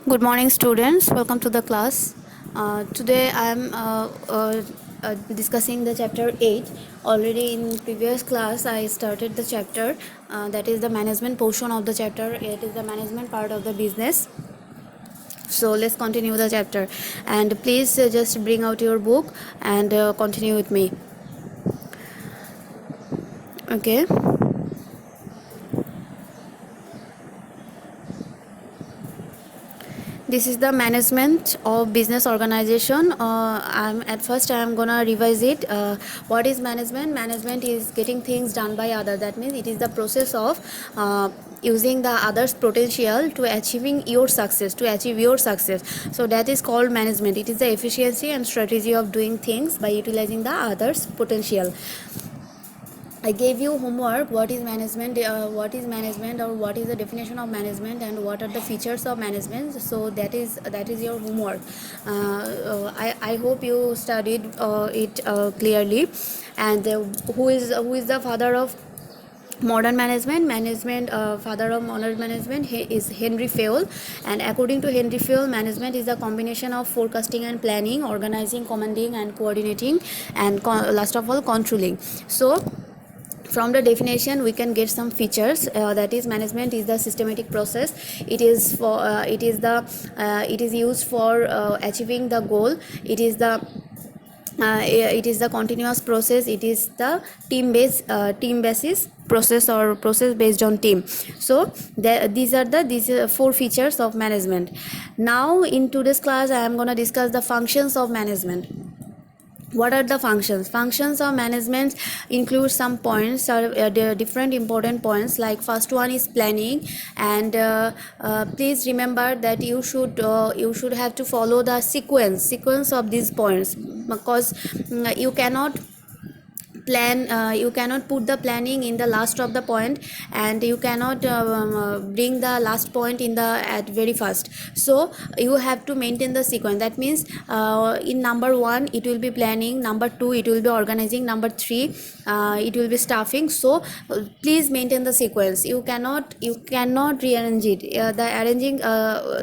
Good morning, students. Welcome to the class. Today I am discussing the chapter 8. Already in previous class, I started the chapter that is the management portion of the chapter. It is the management part of the business. So let's continue the chapter. And please just bring out your book and continue with me. Okay. This is the management of business organization. I am gonna revise it. What is management? Management is getting things done by other. That means it is the process of using the others potential to achieving your success, to achieve your success. So that is called management. It is the efficiency and strategy of doing things by utilizing the others potential. I gave you homework. What is management? Or what is the definition of management, and what are the features of management? So that is your homework. I hope you studied it clearly. And who is the father of modern management? Father of modern management is Henry Fayol. And according to Henry Fayol, management is a combination of forecasting and planning, organizing, commanding and coordinating, and last of all controlling. So from the definition we can get some features. That is, management is the systematic process. It is used for achieving the goal. It is the continuous process. It is the team basis process, or process based on team. So these are four features of management. Now in today's class I am going to discuss the functions of management. What are the functions of management? Include some points, or different important points. Like first one is planning. And please remember that you should have to follow the sequence of these points, because you cannot you cannot put the planning in the last of the point, and you cannot bring the last point in the at very first. So you have to maintain the sequence. That means in number 1 it will be planning, number 2 it will be organizing, number 3 it will be staffing. So please maintain the sequence. You cannot rearrange it. The arranging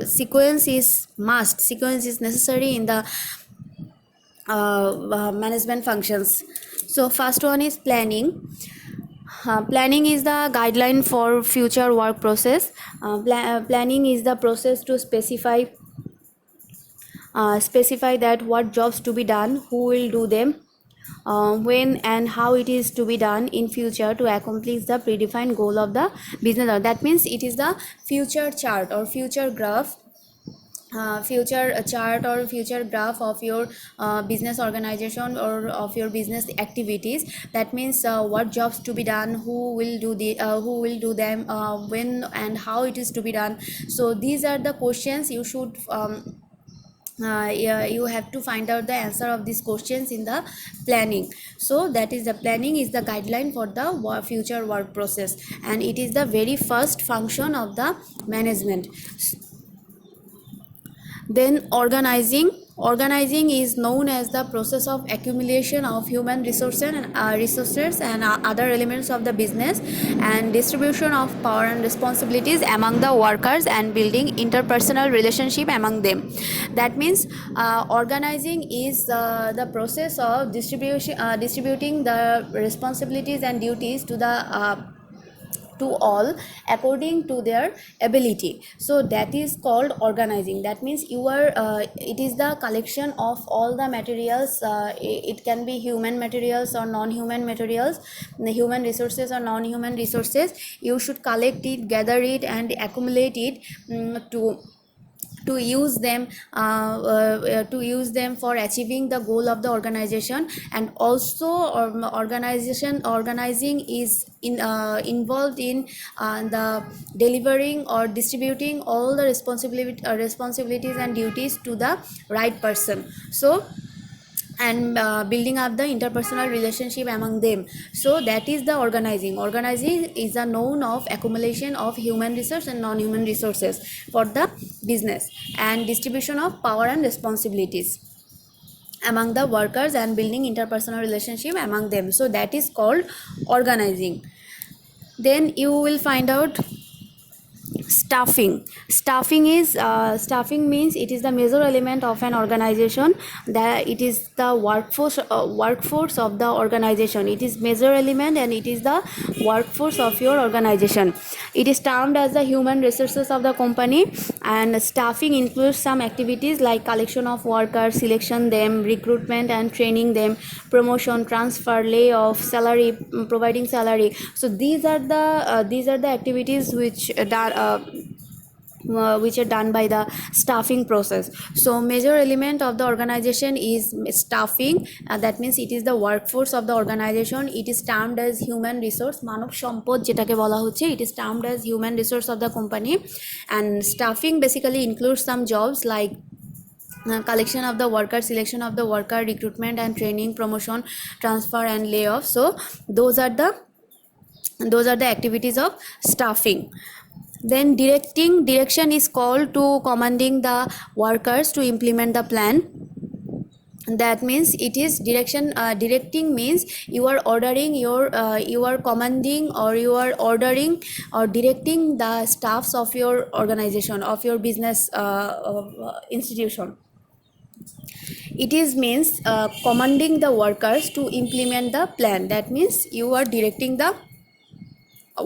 sequence is must. Sequence is necessary in the management functions. So first one is planning. Planning is the guideline for future work process. Planning is the process to specify that what jobs to be done, who will do them, when and how it is to be done in future to accomplish the predefined goal of the business. That means it is the future chart or future graph, future chart or future graph of your business organization or of your business activities. That means what jobs to be done, who will do them, when and how it is to be done. So these are the questions you should yeah, you have to find out the answer of these questions in the planning. So that is, the planning is the guideline for the future work process, and it is the very first function of the management. Then organizing is known as the process of accumulation of human resources and other elements of the business, and distribution of power and responsibilities among the workers, and building interpersonal relationship among them. That means organizing is the process of distributing the responsibilities and duties to all according to their ability. So that is called organizing. That means it is the collection of all the materials. It can be human materials or non-human materials, the human resources or non-human resources. You should collect it, gather it, and accumulate it to use them for achieving the goal of the organization. And also organizing is involved in the delivering or distributing all the responsibilities and duties to the right person. So, and building up the interpersonal relationship among them. So that is the organizing is a known of accumulation of human resource and non-human resources for the business, and distribution of power and responsibilities among the workers, and building interpersonal relationship among them. So that is called organizing. Then you will find out Staffing means it is the major element of an organization, that it is the workforce of the organization. It is major element and it is the workforce of your organization. It is termed as the human resources of the company, and staffing includes some activities like collection of workers, selection them, recruitment and training them, promotion, transfer, layoff, salary, providing salary. So these are the activities which are done by the staffing process. So major element of the organization is staffing, that means it is the workforce of the organization. It is termed as human resource, মানব সম্পদ যেটাকে বলা হচ্ছে, it is termed as human resource of the company. And staffing basically includes some jobs like collection of the worker, selection of the worker, recruitment and training, promotion, transfer and layoff. So those are the activities of staffing. Then direction is called to commanding the workers to implement the plan. That means it is directing means you are ordering you are commanding, or you are ordering or directing the staffs of your organization, of your business institution. It is means commanding the workers to implement the plan. That means you are directing the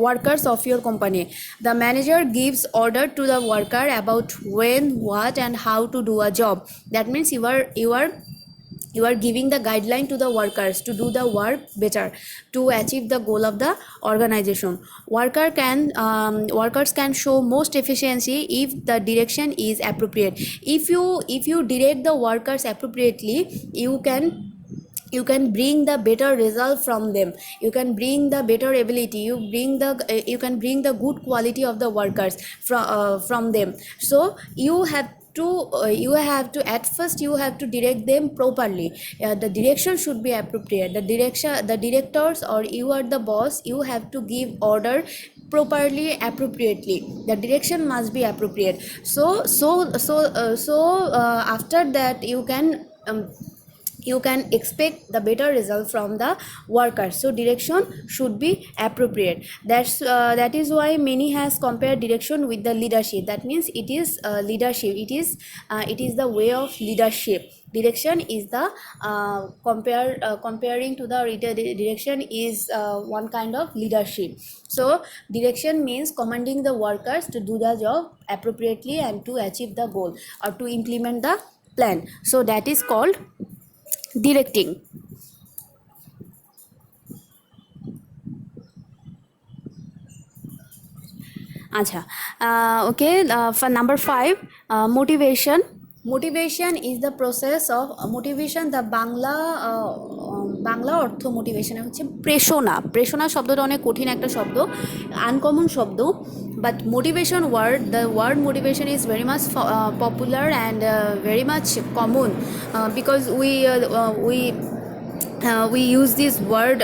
workers of your company. The manager gives order to the worker about when, what and how to do a job. That means you are giving the guideline to the workers to do the work better, to achieve the goal of the organization. Workers can show most efficiency if the direction is appropriate. If you direct the workers appropriately, you can bring the better result from them, you can bring the better ability, you can bring the good quality of the workers from them. So you have to at first you have to direct them properly. The direction should be appropriate. The directors, or you are the boss, you have to give order properly, appropriately. The direction must be appropriate. So after that you can expect the better result from the workers. So direction should be appropriate. That is why many has compared direction with the leadership. That means it is leadership, it is the way of leadership. Direction is the comparing to the direction is one kind of leadership. So direction means commanding the workers to do the job appropriately and to achieve the goal, or to implement the plan. So that is called directing. Acha. Okay, for number 5, motivation. Motivation is the process of motivation. The Bangla অর্থ motivation হচ্ছে প্রেরণা শব্দটা অনেক কঠিন একটা শব্দ, uncommon শব্দ, but motivation the word motivation is very much popular and very much common, because we use this word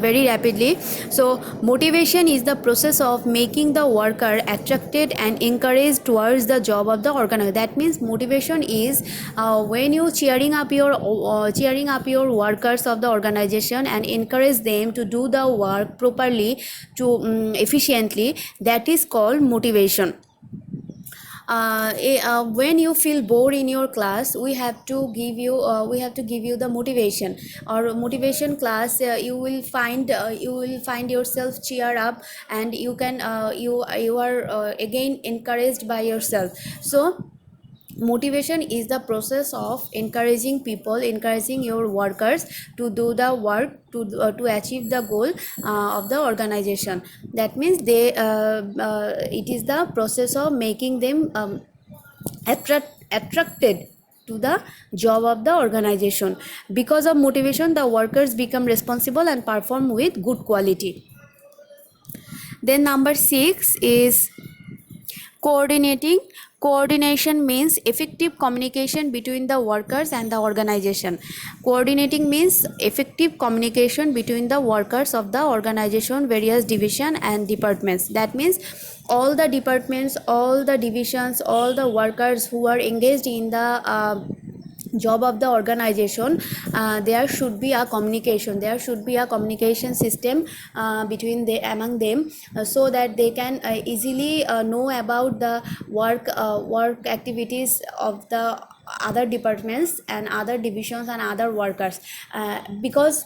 very rapidly. So motivation is the process of making the worker attracted and encouraged towards the job of the organization. That means motivation is when you cheering up your workers of the organization and encourage them to do the work properly, to efficiently. That is called motivation. When you feel bored in your class, we have to give you the motivation or motivation class. You will find yourself cheer up, and you can you are again encouraged by yourself. So motivation is the process of encouraging your workers to do the work to achieve the goal of the organization. That means it is the process of making them attracted to the job of the organization. Because of motivation, the workers become responsible and perform with good quality. Then number 6 is coordination means effective communication between the workers and the organization. Coordinating means effective communication between the workers of the organization, various division and departments. That means all the departments, all the divisions, all the workers who are engaged in the job of the organization, there should be a communication, there should be a communication system between the among them, so that they can easily know about the work activities of the other departments and other divisions and other workers, because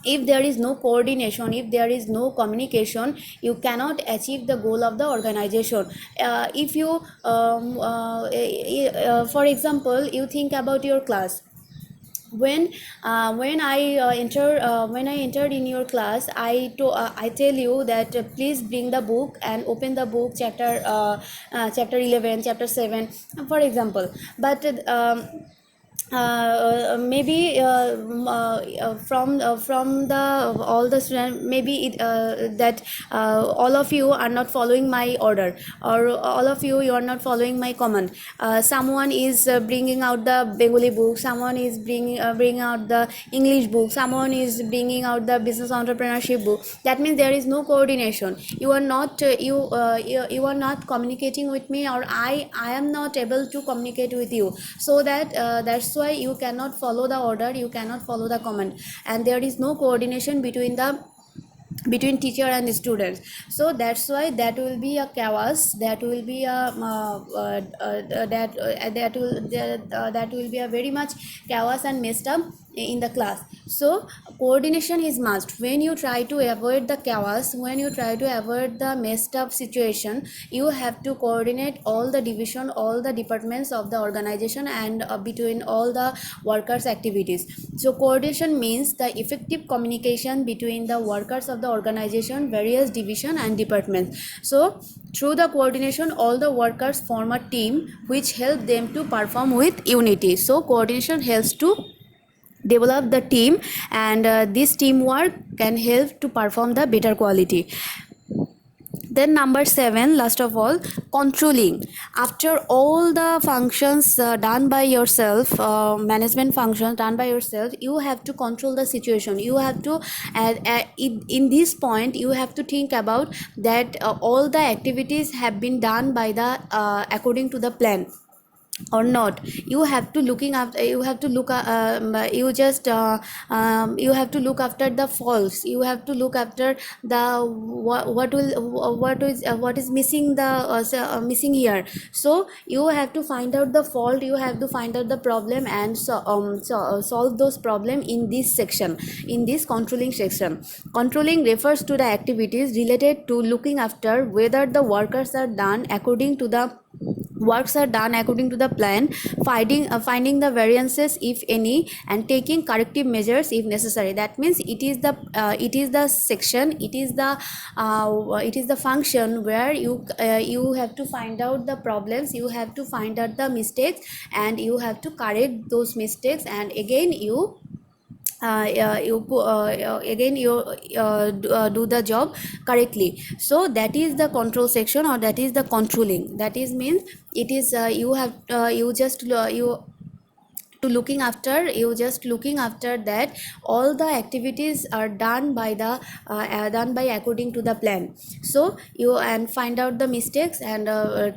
if there is no coordination, if there is no communication, you cannot achieve the goal of the organization. If you for example, you think about your class. When I entered in your class, I tell you that please bring the book and open the book, chapter 11, chapter 7, for example. But maybe from the all the students, maybe that all of you are not following my order, or all of you are not following my command. Someone is bringing out the Bengali book, someone is bringing out the English book, someone is bringing out the business entrepreneurship book. That means there is no coordination. You are not you are not communicating with me, or I am not able to communicate with you, so that's why you cannot follow the order, you cannot follow the command, and there is no coordination between teacher and students. So that's why that will be a chaos, that will be a that will be a very much chaos and messed up in the class. So coordination is must. When you try to avoid the chaos, when you try to avoid the messed up situation, you have to coordinate all the division, all the departments of the organization, and between all the workers activities. So coordination means the effective communication between the workers of the organization, various division and departments. So through the coordination, all the workers form a team which help them to perform with unity. So coordination helps to develop the team, and this teamwork can help to perform the better quality. Then number 7, last of all, controlling. After all the functions done by yourself, management functions done by yourself, you have to control the situation. You have to in this point you have to think about that all the activities have been done by the according to the plan or not. You have to looking after, you have to look you just you have to look after the faults, you have to look after the what is missing, the missing here. So you have to find out the fault, you have to find out the problem, and solve those problem in this section, in this controlling section. Controlling refers to the activities related to looking after whether the workers are done according to the works are done according to the plan, finding the variances if any, and taking corrective measures if necessary. That means it is the section, it is the function where you have to find out the problems, you have to find out the mistakes, and you have to correct those mistakes, and again you do the job correctly. So that is the control section, or that is the controlling. That is means it is you have you just you to looking after, you just looking after that all the activities are done by the done by according to the plan. So you and find out the mistakes, and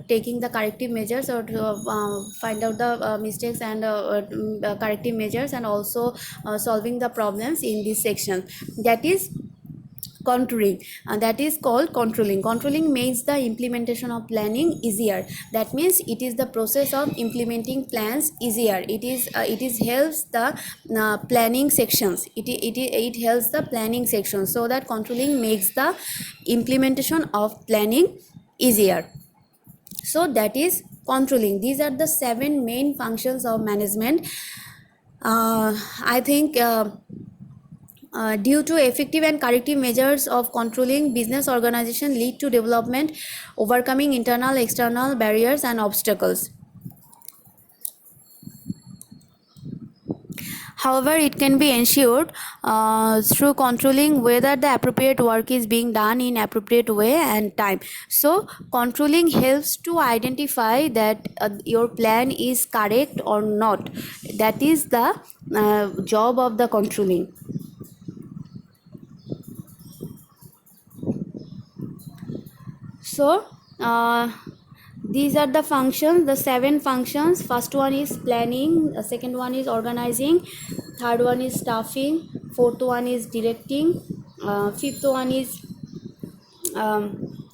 taking the corrective measures, or to find out the mistakes and corrective measures, and also solving the problems in this section. That is contouring, that is called controlling. Controlling makes the implementation of planning easier. That means it is the process of implementing plans easier. It is helps the planning sections, it helps the planning section, so that controlling makes the implementation of planning easier. So that is controlling. These are the 7 main functions of management. I think due to effective and corrective measures of controlling, business organization lead to development, overcoming internal external barriers and obstacles. However, it can be ensured through controlling whether the appropriate work is being done in appropriate way and time. So controlling helps to identify that your plan is correct or not. That is the job of the controlling. So These are the functions, the 7 functions. First one is planning, second one is organizing, third one is staffing, fourth one is directing, fifth one is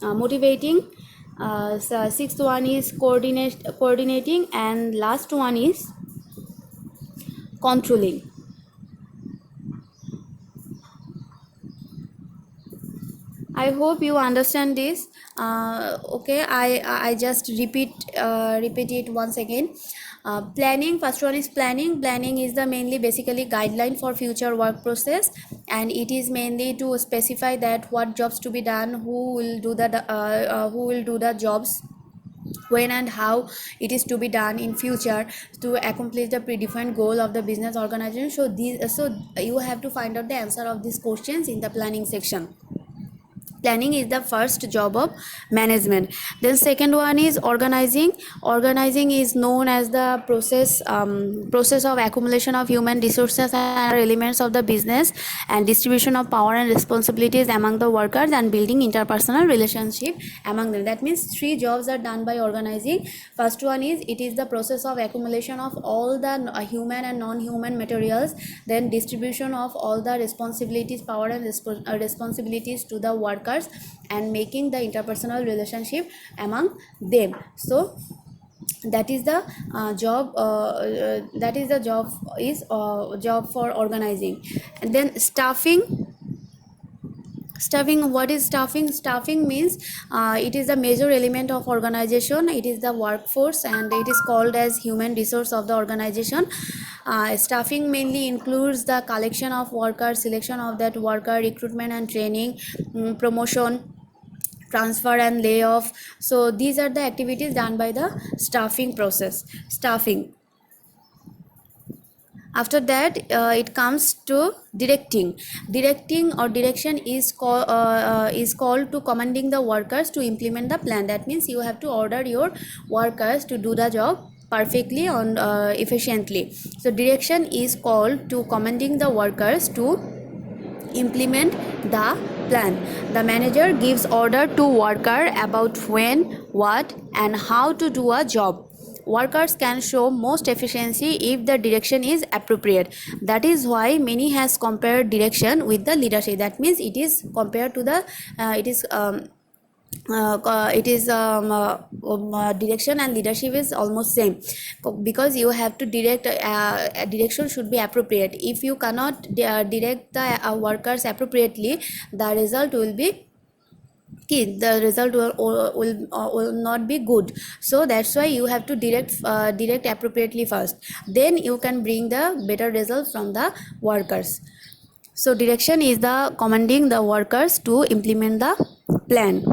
motivating, sixth one is coordinating, and last one is controlling. I hope you understand this. Okay, I just repeat it once again. Planning, first one is planning. Planning is the mainly basically guideline for future work process, and it is mainly to specify that what jobs to be done, who will do the jobs, when and how it is to be done in future to accomplish the predefined goal of the business organization. So you have to find out the answer of these questions in the planning section. Planning is the first job of management. Then second one is organizing. Organizing is known as the process of accumulation of human resources and other elements of the business, and distribution of power and responsibilities among the workers, and building interpersonal relationship among them. That means 3 jobs are done by organizing. First one is, it is the process of accumulation of all the human and non-human materials, then distribution of all the responsibilities, power and responsibilities to the workers, and making the interpersonal relationship among them. So that is the job for organizing. And then staffing. What is staffing? Staffing means it is a major element of organization. It is the workforce, and it is called as human resource of the organization. Staffing mainly includes the collection of workers, selection of that worker, recruitment and training, promotion, transfer and layoff. So these are the activities done by the staffing process. Staffing. After that, it comes to directing. Directing or direction is called to commanding the workers to implement the plan. That means you have to order your workers to do the job perfectly and efficiently. So direction is called to commanding the workers to implement the plan. The manager gives order to worker about when, what, and how to do a job. Workers can show most efficiency if the direction is appropriate. That is why many has compared direction with the leadership. That means it is compared to the direction and leadership is almost same, because you have to direct. Direction should be appropriate. If you cannot direct the workers appropriately, the result will be will not be good. So that's why you have to direct appropriately first, then you can bring the better results from the workers. So direction is the commanding the workers to implement the plan.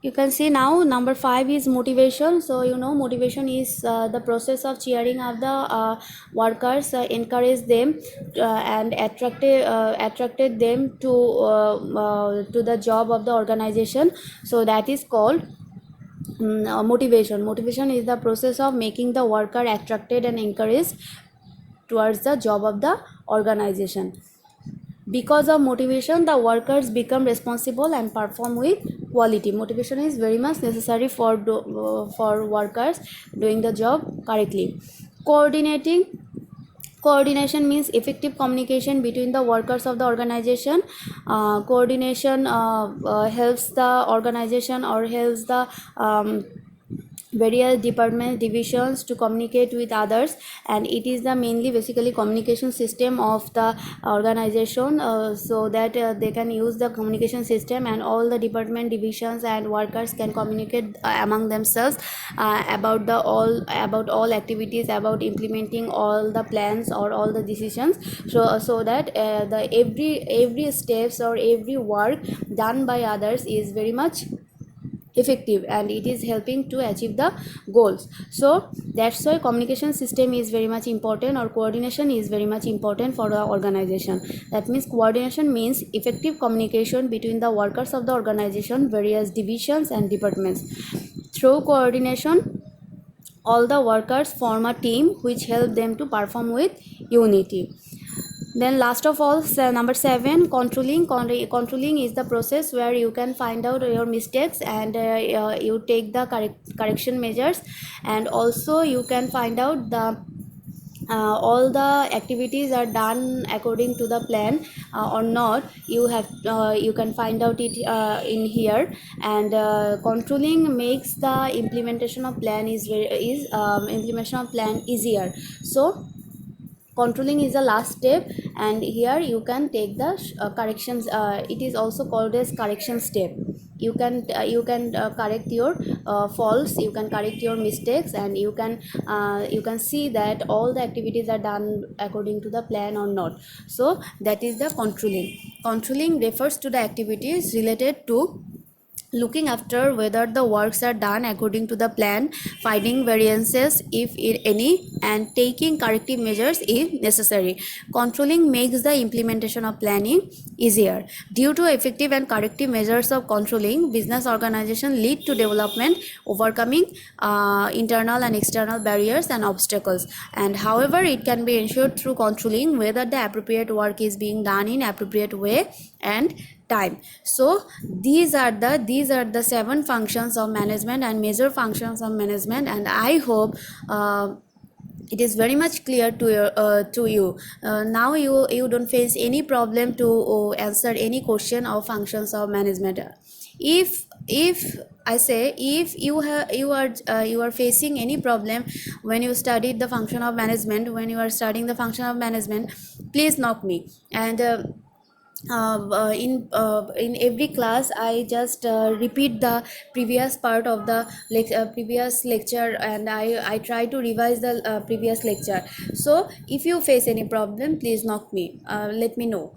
You can see now number 5 is motivation. So motivation is the process of cheering up the workers, encourage them and attracted them to the job of the organization. So that is called motivation. Motivation is the process of making the worker attracted and encouraged towards the job of the organization. Because of motivation, the workers become responsible and perform with quality. Motivation is very much necessary for workers doing the job correctly. Coordination means effective communication between the workers of the organization. Coordination helps the organization or helps the various departments, divisions to communicate with others, and it is the mainly basically communication system of the organization, so that they can use the communication system, and all the department, divisions and workers can communicate among themselves about all activities, about implementing all the plans or all the decisions, so that the every steps or every work done by others is very much effective, and it is helping to achieve the goals. So that's why communication system is very much important, or coordination is very much important for the organization. That means coordination means effective communication between the workers of the organization, various divisions and departments. Through coordination, all the workers form a team which help them to perform with unity. Then last of all, number 7, controlling. Controlling is the process where you can find out your mistakes, and you take the correction measures, and also you can find out the all the activities are done according to the plan or not. You can find out it in here. And controlling makes the implementation of plan implementation of plan easier. So controlling is the last step, and here you can take the corrections. It is also called as correction step. You can correct your faults, you can correct your mistakes, and you can see that all the activities are done according to the plan or not. So that is the controlling. Controlling refers to the activities related to looking after whether the works are done according to the plan, finding variances if any, and taking corrective measures if necessary. Controlling makes the implementation of planning easier. Due to effective and corrective measures of controlling, business organization lead to development, overcoming internal and external barriers and obstacles. And however, it can be ensured through controlling whether the appropriate work is being done in appropriate way and time. So these are the 7 functions of management and major functions of management, and I hope it is very much clear to you. Now you don't face any problem to answer any question of functions of management. If I say, if you are facing any problem when you studied the function of management, when you are studying the function of management, please knock me. And in every class I just repeat the previous part of the previous lecture, and I try to revise the previous lecture. So if you face any problem, please knock me, let me know.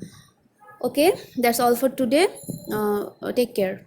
Okay, that's all for today. Take care.